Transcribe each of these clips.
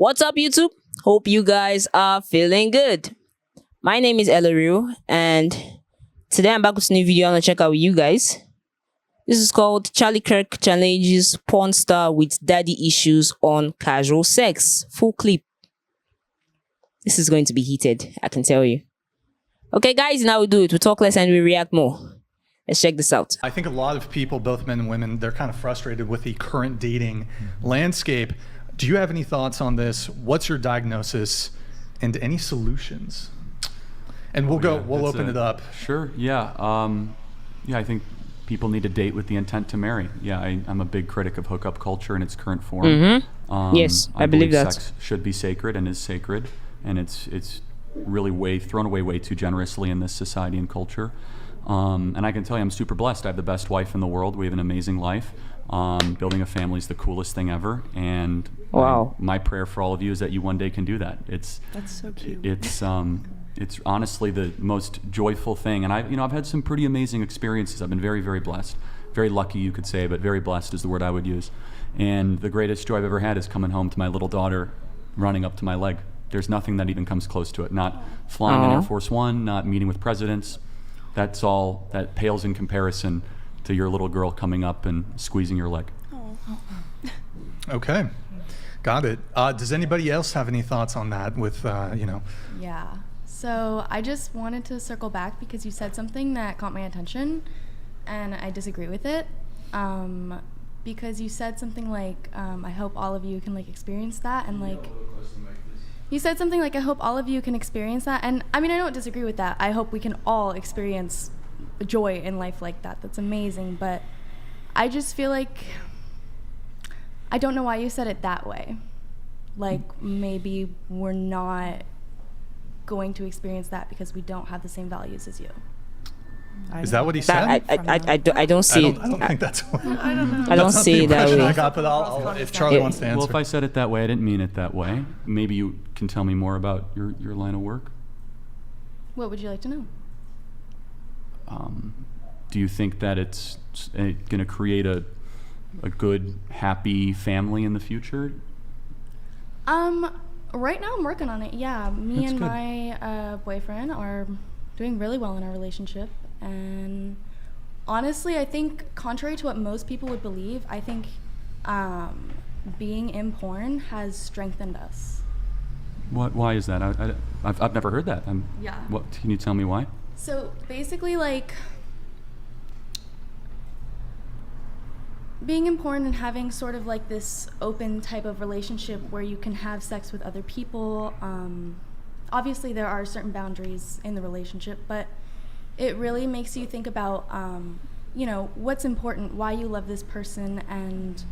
What's up, YouTube? Hope you guys are feeling good. My name is Elaru, and today I'm back with a new video. I'm gonna check out with you guys. This is called Charlie Kirk challenges porn star with daddy issues on casual sex. Full clip. This is going to be heated, I can tell you. Okay, guys, now we do it. We talk less and we react more. Let's check this out. I think a lot of people, both men and women, they're kind of frustrated with the current dating landscape. Do you have any thoughts on this? What's your diagnosis and any solutions? And we'll open it up. Sure, yeah. I think people need to date with the intent to marry. Yeah, I'm a big critic of hookup culture in its current form. Yes, I believe that. Sex should be sacred and is sacred, and it's really thrown away way too generously in this society and culture. And I can tell you, I'm super blessed. I have the best wife in the world. We have an amazing life. Building a family is the coolest thing ever. And wow, my prayer for all of you is that you one day can do that. That's so cute. It's honestly the most joyful thing. And I've had some pretty amazing experiences. I've been very, very blessed. Very lucky, you could say, but very blessed is the word I would use. And the greatest joy I've ever had is coming home to my little daughter running up to my leg. There's nothing that even comes close to it. Not flying in Air Force One, not meeting with presidents. That pales in comparison to your little girl coming up and squeezing your leg. Okay, got it. Does anybody else have any thoughts on that with, Yeah, so I just wanted to circle back because you said something that caught my attention and I disagree with it. Because you said something like, I hope all of you can experience that, and you said something like, I hope all of you can experience that. And I mean, I don't disagree with that. I hope we can all experience joy in life like that. That's amazing. But I just feel like, I don't know why you said it that way. Like maybe we're not going to experience that because we don't have the same values as you. Is that what he said? I don't see it. I don't think that's what I don't see it that way. I got, but I'll if Charlie wants to answer. Well, if I said it that way, I didn't mean it that way. Maybe you can tell me more about your line of work. What would you like to know? Do you think that it's going to create a good, happy family in the future? Right now I'm working on it. Yeah, me That's and good. my boyfriend are doing really well in our relationship, and honestly, I think contrary to what most people would believe, I think being in porn has strengthened us. Why is that? I've never heard that. Yeah. What can you tell me why? So basically, being in porn and having sort of this open type of relationship where you can have sex with other people, obviously there are certain boundaries in the relationship, but it really makes you think about, what's important, why you love this person, and,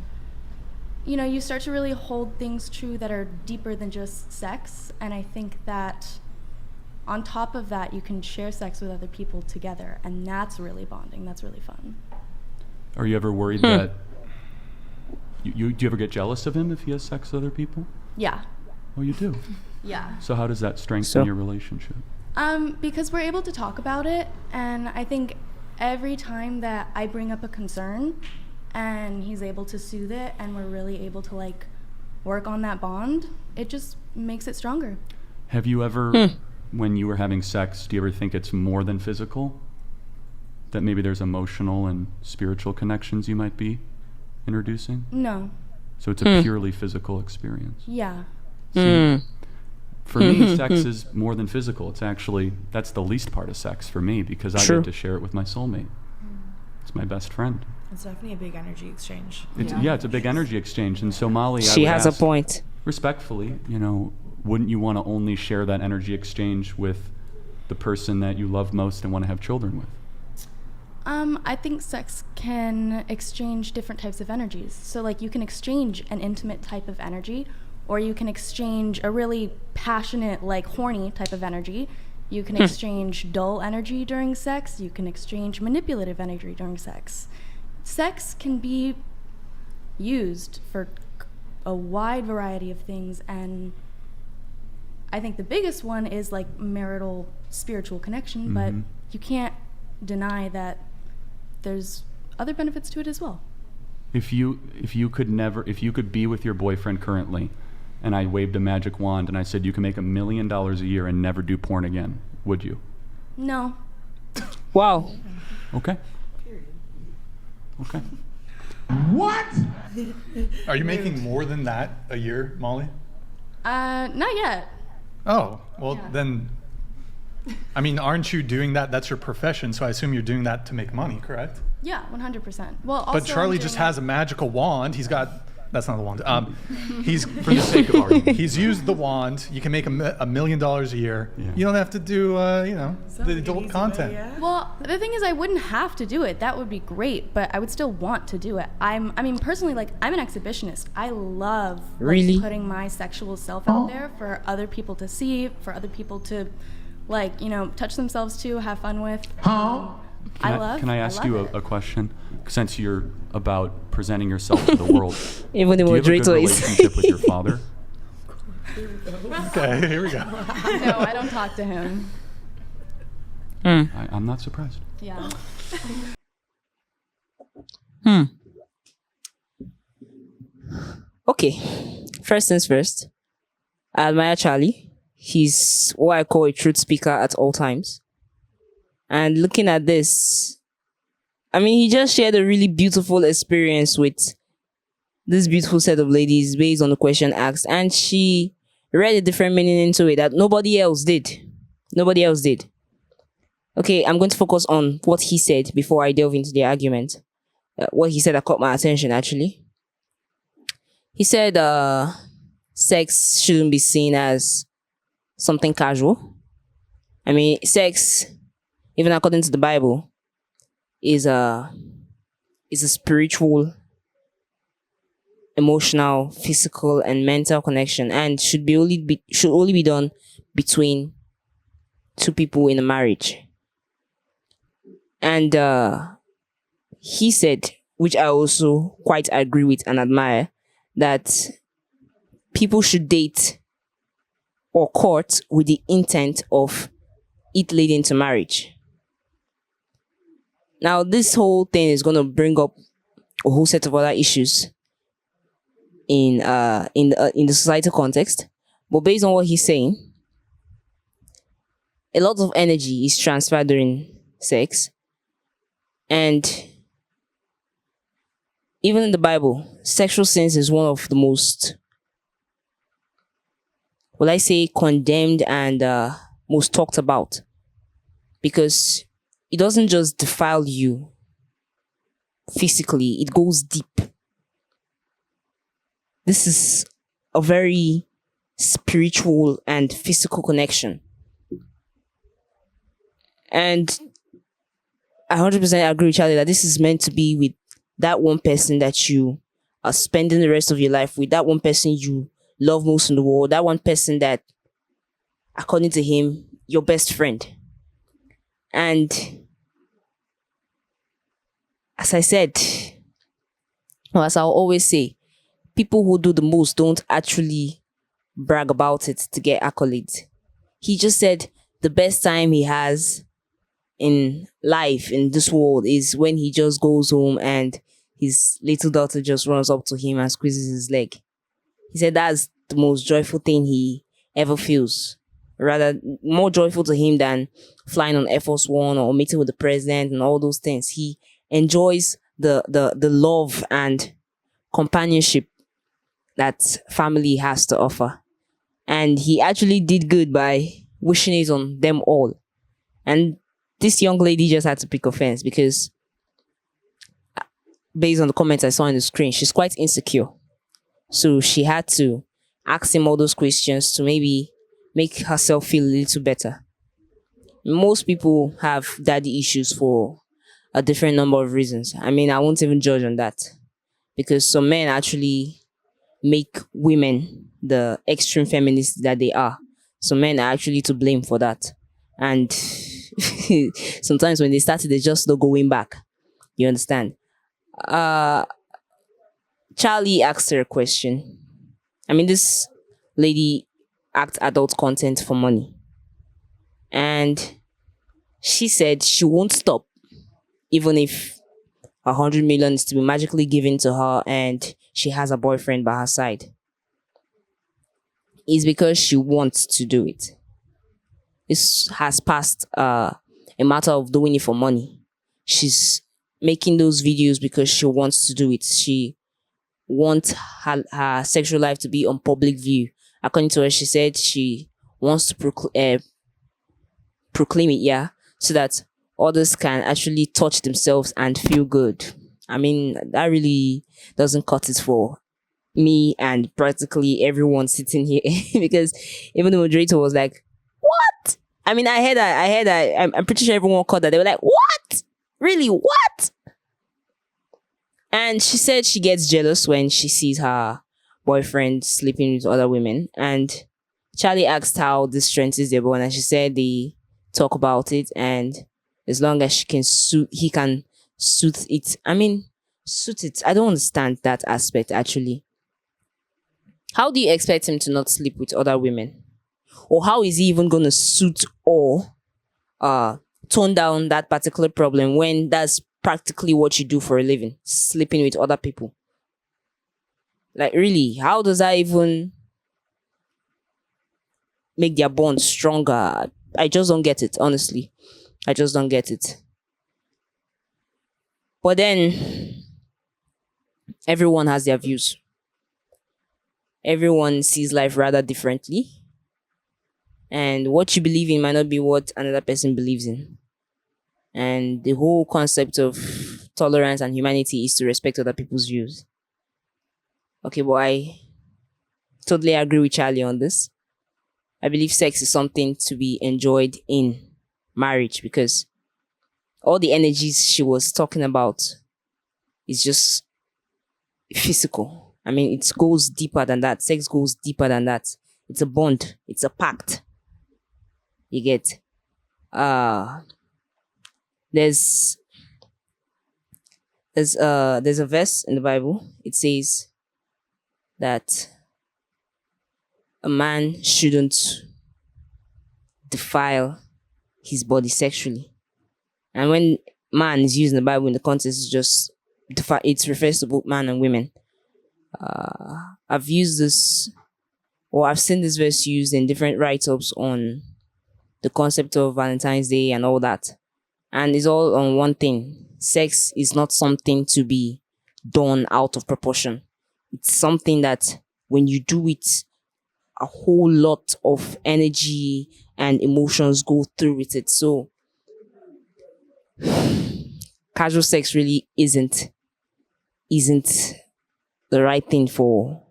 you start to really hold things true that are deeper than just sex. And I think that on top of that, you can share sex with other people together, and that's really bonding. That's really fun. Are you ever worried that do you ever get jealous of him if he has sex with other people? Yeah. Oh, you do? Yeah. So how does that strengthen your relationship? Because we're able to talk about it, and I think every time that I bring up a concern and he's able to soothe it and we're really able to work on that bond, it just makes it stronger. Have you ever, when you were having sex, do you ever think it's more than physical? That maybe there's emotional and spiritual connections you might be introducing? No. So it's a purely physical experience? Yeah. See, for me, sex is more than physical. That's the least part of sex for me, because I get to share it with my soulmate. It's my best friend. It's definitely a big energy exchange. It's a big energy exchange. And so Molly, She I would has a ask, point. respectfully, wouldn't you want to only share that energy exchange with the person that you love most and want to have children with? I think sex can exchange different types of energies. So you can exchange an intimate type of energy, or you can exchange a really passionate, horny type of energy. You can exchange dull energy during sex. You can exchange manipulative energy during sex. Sex can be used for a wide variety of things, and I think the biggest one is marital spiritual connection, but you can't deny that there's other benefits to it as well. If you could be with your boyfriend currently and I waved a magic wand and I said, you can make $1 million a year and never do porn again, would you? No. Wow. Okay. Okay. Are you making more than that a year, Molly? Not yet. Oh, well Yeah. then, I mean, aren't you doing that? That's your profession, so I assume you're doing that to make money, correct? Yeah, 100%. Well, also But Charlie I'm just doing has a magical wand. He's got, that's not the wand. He's, For the sake of argument. he's used the wand. You can make $1 million a year. Yeah. You don't have to do, the adult content. Well, the thing is, I wouldn't have to do it. That would be great, but I would still want to do it. I mean, personally, like, I'm an exhibitionist. I love like, Really? putting my sexual self out there for other people to see, for other people to, like, touch themselves to, have fun with. Can I ask love you it. a question? Since you're about presenting yourself to the world, Even the do you have a good moderator is. relationship with your father? Okay, here we go. No, I don't talk to him. I'm not surprised. Yeah. Okay. First things first. I admire Charlie. He's what I call a truth speaker at all times. And looking at this, I mean, he just shared a really beautiful experience with this beautiful set of ladies based on the question asked. And she read a different meaning into it that nobody else did. Nobody else did. Okay, I'm going to focus on what he said before I delve into the argument. What he said that caught my attention, actually. He said sex shouldn't be seen as something casual. I mean, sex, even according to the Bible, is a spiritual, emotional, physical, and mental connection, and should only be done between two people in a marriage. And he said, which I also quite agree with and admire, that people should date or court with the intent of it leading to marriage. Now, this whole thing is going to bring up a whole set of other issues in the societal context, but based on what he's saying, a lot of energy is transferred during sex, and even in the Bible, sexual sins is one of the most, will I say, condemned and most talked about, because it doesn't just defile you physically, it goes deep. This is a very spiritual and physical connection. And I 100% agree with Charlie that this is meant to be with that one person that you are spending the rest of your life with, that one person you love most in the world, that one person that, according to him, your best friend. And as I said, or as I'll always say, people who do the most don't actually brag about it to get accolades. He just said the best time he has in life in this world is when he just goes home and his little daughter just runs up to him and squeezes his leg. He said that's the most joyful thing he ever feels. Rather, more joyful to him than flying on Air Force One or meeting with the president and all those things. He enjoys the love and companionship that family has to offer. And he actually did good by wishing it on them all. And this young lady just had to pick offense because, based on the comments I saw on the screen, she's quite insecure. So she had to ask him all those questions to maybe make herself feel a little better. Most people have daddy issues for a different number of reasons. I mean, I won't even judge on that, because some men actually make women the extreme feminists that they are. Some men are actually to blame for that. And sometimes when they started, they just don't going back. You understand? Charlie asked her a question. I mean, this lady acts adult content for money. And she said she won't stop, even if 100 million is to be magically given to her and she has a boyfriend by her side. is because she wants to do it. This has passed a matter of doing it for money. She's making those videos because she wants to do it. She wants her sexual life to be on public view. According to her, she said she wants to proclaim it, yeah, so that others can actually touch themselves and feel good. I mean, that really doesn't cut it for me and practically everyone sitting here because even the moderator was like, "What?" I mean, I heard that. I'm pretty sure everyone caught that. They were like, "What? Really? What?" And she said she gets jealous when she sees her boyfriend sleeping with other women. And Charlie asked how this strengthens their bond, and she said they talk about it, and as long as he can suit it. I mean, suit it. I don't understand that aspect actually. How do you expect him to not sleep with other women? Or how is he even gonna suit or tone down that particular problem when that's practically what you do for a living, sleeping with other people? Like, really, how does that even make their bond stronger? I just don't get it, honestly. I just don't get it. But then, everyone has their views. Everyone sees life rather differently. And what you believe in might not be what another person believes in. And the whole concept of tolerance and humanity is to respect other people's views. Okay, but I totally agree with Charlie on this. I believe sex is something to be enjoyed in marriage because all the energies she was talking about is just physical. I mean, it goes deeper than that. Sex goes deeper than that. It's a bond. It's a pact. You get. There's a verse in the Bible. It says that a man shouldn't defile his body sexually. And when man is used in the Bible in the context, it's just it refers to both man and women. I've used this, or I've seen this verse used in different write-ups on the concept of Valentine's Day and all that. And it's all on one thing. Sex is not something to be done out of proportion. It's something that when you do it, a whole lot of energy and emotions go through with it. So casual sex really isn't the right thing for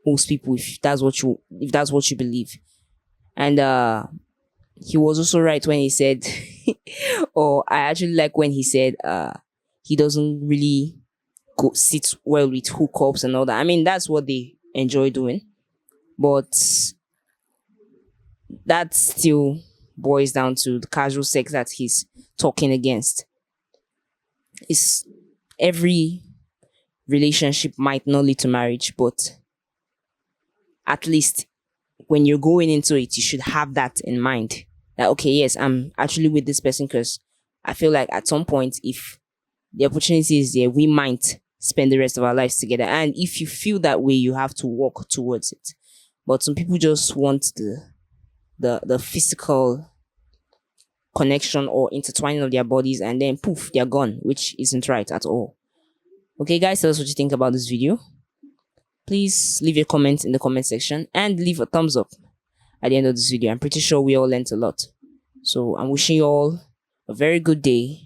most people if that's what you believe. And he was also right when he said or I actually like when he said he doesn't really sit well with hookups and all that. I mean, that's what they enjoy doing, but that still boils down to the casual sex that he's talking against. It's every relationship might not lead to marriage, but at least when you're going into it, you should have that in mind. That, okay, yes, I'm actually with this person because I feel like at some point, if the opportunity is there, we might spend the rest of our lives together. And if you feel that way, you have to walk towards it. But some people just want the physical connection or intertwining of their bodies, and then poof, they're gone, which isn't right at all. Okay, guys, tell us what you think about this video. Please leave your comments in the comment section and leave a thumbs up at the end of this video. I'm pretty sure we all learned a lot. So I'm wishing you all a very good day.